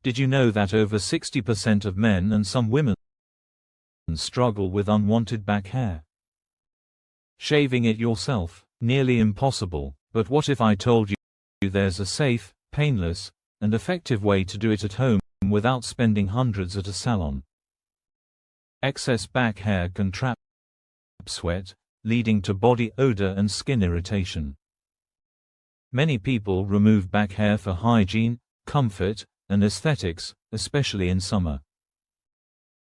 Did you know that over 60% of men and some women struggle with unwanted back hair? Shaving it yourself? Nearly impossible, but what if I told you there's a safe, painless, and effective way to do it at home without spending hundreds at a salon? Excess back hair can trap sweat, leading to body odor and skin irritation. Many people remove back hair for hygiene, comfort, and aesthetics, especially in summer.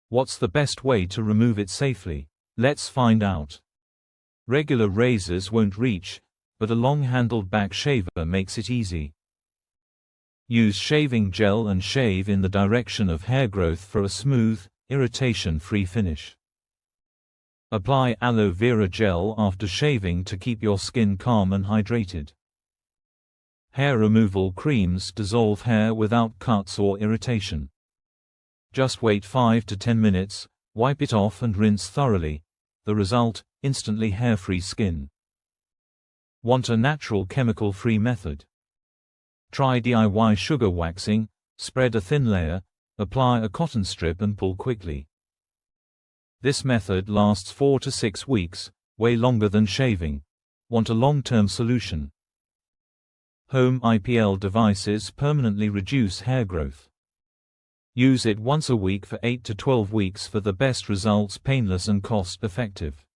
What's the best way to remove it safely? Let's find out. Regular razors won't reach, but a long-handled back shaver makes it easy. Use shaving gel and shave in the direction of hair growth for a smooth, irritation-free finish. Apply aloe vera gel after shaving to keep your skin calm and hydrated. Hair removal creams dissolve hair without cuts or irritation. Just wait 5 to 10 minutes, wipe it off and rinse thoroughly. The result: instantly hair-free skin. Want a natural chemical-free method? Try DIY sugar waxing. Spread a thin layer, apply a cotton strip and pull quickly. This method lasts 4 to 6 weeks, way longer than shaving. Want a long-term solution? Home IPL devices permanently reduce hair growth. Use it once a week for 8 to 12 weeks for the best results, painless and cost-effective.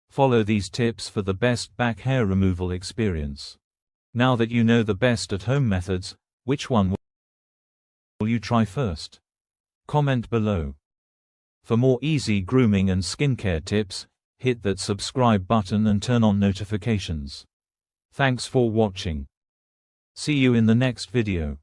Follow these tips for the best back hair removal experience. Now that you know the best at-home methods, which one will you try first? Comment below. For more easy grooming and skincare tips, hit that subscribe button and turn on notifications. Thanks for watching. See you in the next video.